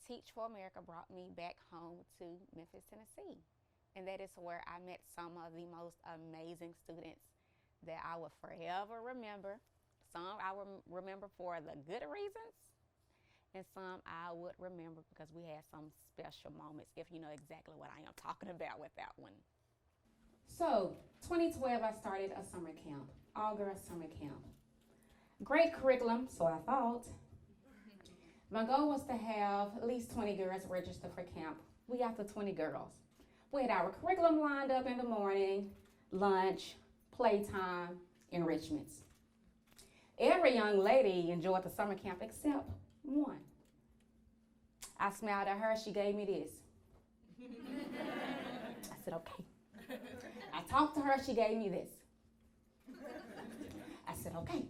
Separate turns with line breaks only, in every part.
Teach for America brought me back home to Memphis, Tennessee. And that is where I met some of the most amazing students that I will forever remember. Some I will remember for the good reasons, and some I would remember because we had some special moments, if you know exactly what I am talking about with that one. So, 2012, I started a summer camp, all-girls summer camp. Great curriculum, so I thought. My goal was to have at least 20 girls register for camp. We got to 20 girls. We had our curriculum lined up in the morning, lunch, playtime, enrichments. Every young lady enjoyed the summer camp except one. I smiled at her, she gave me this. I said, okay. I talked to her, she gave me this. I said, okay.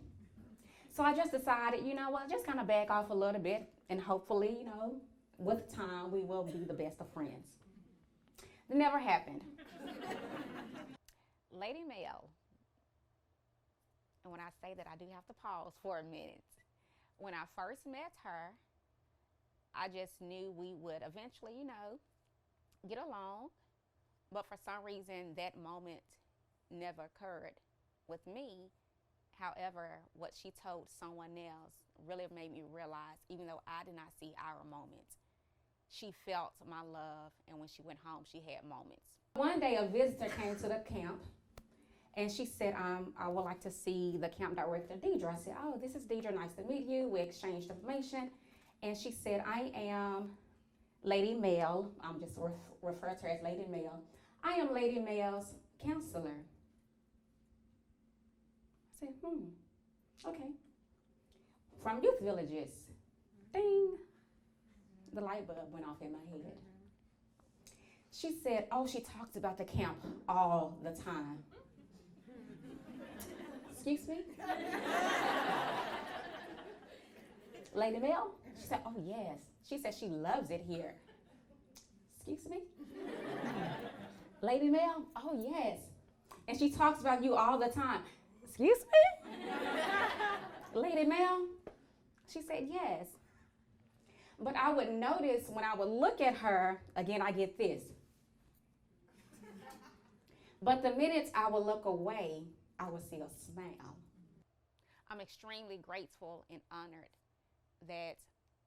So I just decided, you know what, just kind of back off a little bit, and hopefully, you know, with time, we will be the best of friends. It never happened. Lady Mel, and when I say that, I do have to pause for a minute. When I first met her, I just knew we would eventually, you know, get along. But for some reason, that moment never occurred with me. However, what she told someone else really made me realize, even though I did not see our moments, she felt my love, and when she went home, she had moments. One day, a visitor came to the camp, and she said, I would like to see the camp director, Deidra. I said, oh, this is Deidra, nice to meet you. We exchanged information. And she said, I am Lady Mel. I'm just refer to her as Lady Mel. I am Lady Mel's counselor. I said, okay. From Youth Villages. Ding. The light bulb went off in my head. She said, oh, she talks about the camp all the time. Excuse me? Lady Mel? She said, oh, yes. She said she loves it here. Excuse me? Lady Mel? Oh, yes. And she talks about you all the time. Excuse me? Lady Mel? She said, yes. But I would notice when I would look at her, again, I get this. But the minutes I would look away, I would see a smile. I'm extremely grateful and honored that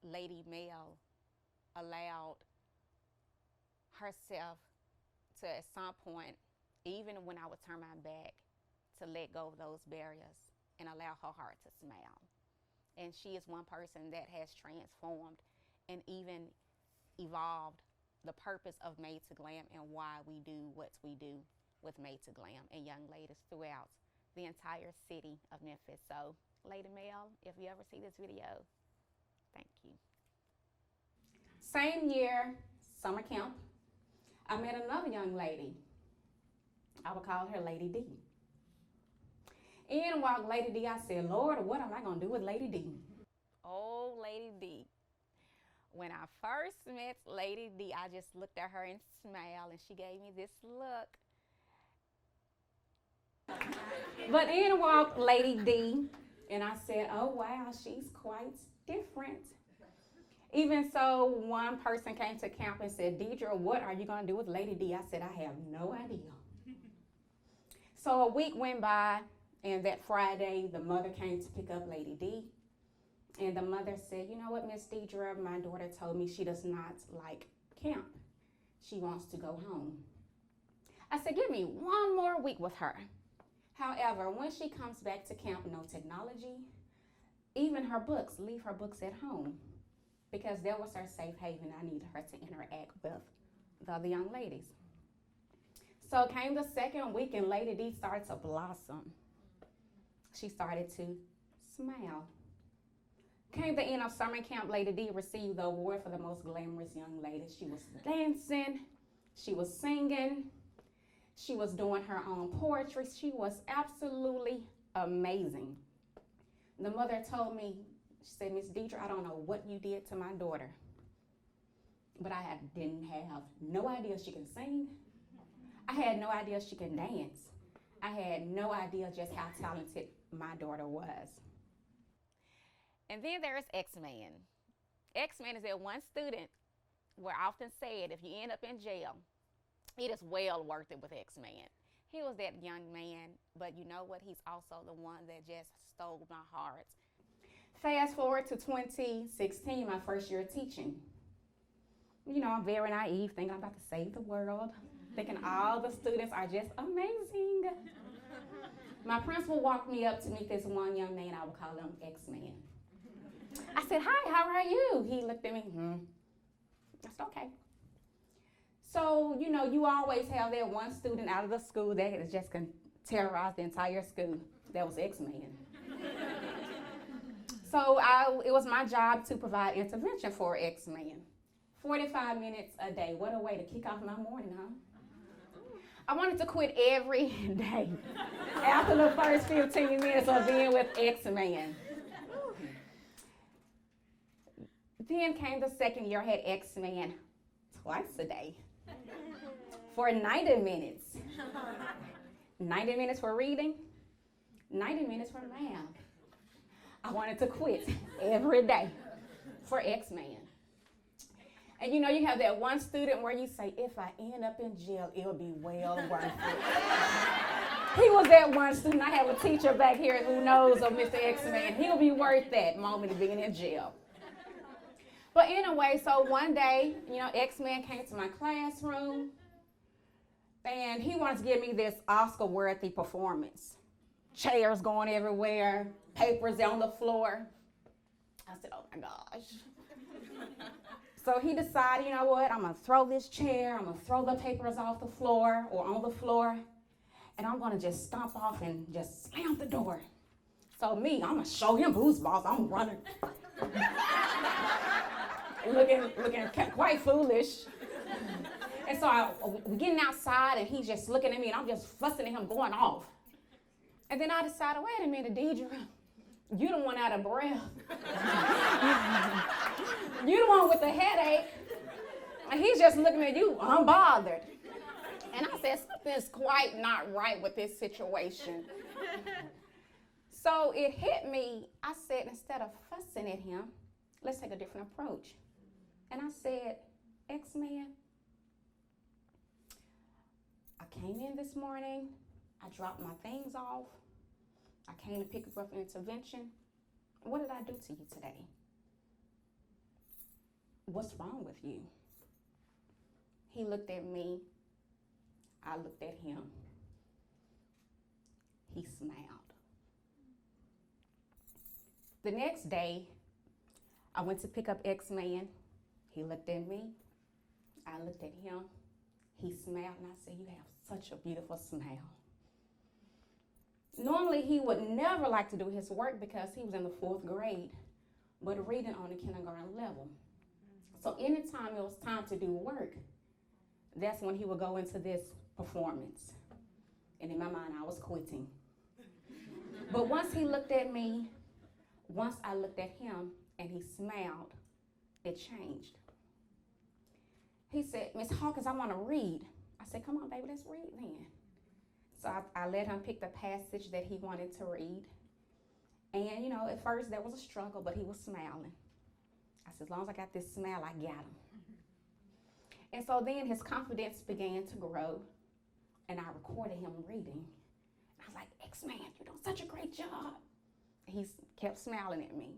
Lady Mel allowed herself to, at some point, even when I would turn my back, to let go of those barriers and allow her heart to smile. And she is one person that has transformed and even evolved the purpose of Made to Glam and why we do what we do with Made to Glam and young ladies throughout the entire city of Memphis. So, Lady Mel, if you ever see this video, thank you. Same year, summer camp, I met another young lady. I would call her Lady D. In walked Lady D. I said, Lord, what am I going to do with Lady D? Oh, Lady D. When I first met Lady D, I just looked at her and smiled, and she gave me this look. But in walked Lady D, and I said, oh, wow, she's quite different. Even so, one person came to camp and said, Deidra, what are you going to do with Lady D? I said, I have no idea. So a week went by, and that Friday, the mother came to pick up Lady D. And the mother said, you know what, Miss Deidra, my daughter told me she does not like camp. She wants to go home. I said, give me one more week with her. However, when she comes back to camp, no technology, even her books, leave her books at home. Because that was her safe haven. I needed her to interact with the other young ladies. So came the second week, and Lady D started to blossom. She started to smile. Came the end of summer camp, Lady D received the award for the most glamorous young lady. She was dancing, she was singing, she was doing her own poetry. She was absolutely amazing. The mother told me, she said, Miss Deidra, I don't know what you did to my daughter, but I didn't have no idea she can sing. I had no idea she can dance. I had no idea just how talented my daughter was. And then there's X-Man. X-Men is that one student where I often said if you end up in jail, it is well worth it with X-Men. He was that young man, but you know what? He's also the one that just stole my heart. Fast forward to 2016, my first year of teaching. You know, I'm very naive, thinking I'm about to save the world, thinking all the students are just amazing. My principal walked me up to meet this one young man, I would call him X-Man. I said, "Hi, how are you?" He looked at me, I said, "Okay." So, you know, you always have that one student out of the school that just can terrorize the entire school. That was X-Man. So it was my job to provide intervention for X-Man. 45 minutes a day. What a way to kick off my morning, huh? I wanted to quit every day after the first 15 minutes of being with X-Man. Then came the second year, I had X-Man twice a day for 90 minutes. 90 minutes for reading, 90 minutes for math. I wanted to quit every day for X-Man. And you know, you have that one student where you say, if I end up in jail, it'll be well worth it. He was that one student. I have a teacher back here who knows of Mr. X-Man. He'll be worth that moment of being in jail. But anyway, so one day, you know, X-Man came to my classroom, and he wanted to give me this Oscar-worthy performance. Chairs going everywhere, papers on the floor. I said, oh my gosh. So he decided, you know what, I'm gonna throw this chair, I'm gonna throw the papers off the floor or on the floor, and I'm gonna just stomp off and just slam the door. So me, I'm gonna show him who's boss, I'm running. looking quite foolish. And so we're getting outside and he's just looking at me and I'm just fussing at him going off. And then I decided, wait a minute, Deidra, you the one out of breath. You the one with the headache. And he's just looking at you unbothered. And I said, something's quite not right with this situation. So it hit me. I said, instead of fussing at him, let's take a different approach. And I said, X-Man, I came in this morning. I dropped my things off. I came to pick you up for intervention. What did I do to you today? What's wrong with you? He looked at me. I looked at him. He smiled. The next day, I went to pick up X-Man. He looked at me. I looked at him. He smiled, and I said, you have such a beautiful smile. Normally, he would never like to do his work because he was in the 4th grade, but reading on the kindergarten level. So anytime it was time to do work, that's when he would go into this performance. And in my mind, I was quitting. But once he looked at me, once I looked at him and he smiled, it changed. He said, Miss Hawkins, I want to read. I said, come on, baby, let's read then. So I let him pick the passage that he wanted to read. And, you know, at first there was a struggle, but he was smiling. I said, as long as I got this smile, I got him. And so then his confidence began to grow, and I recorded him reading. I was like, X-Man, you're doing such a great job. He kept smiling at me.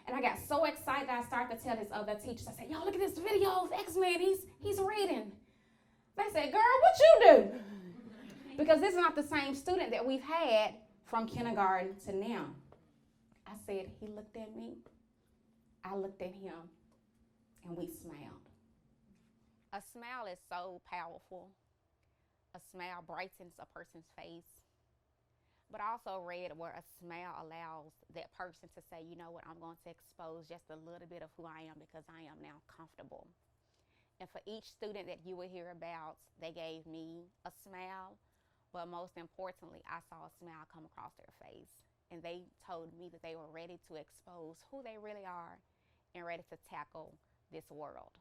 And I got so excited I started to tell his other teachers, I said, y'all look at this video of X-Man, he's reading. They said, girl, what you do? Because this is not the same student that we've had from kindergarten to now. I said, he looked at me, I looked at him, and we smiled. A smile is so powerful. A smile brightens a person's face. But I also read where a smile allows that person to say, you know what, I'm going to expose just a little bit of who I am because I am now comfortable. And for each student that you will hear about, they gave me a smile. But most importantly, I saw a smile come across their face. And they told me that they were ready to expose who they really are and ready to tackle this world.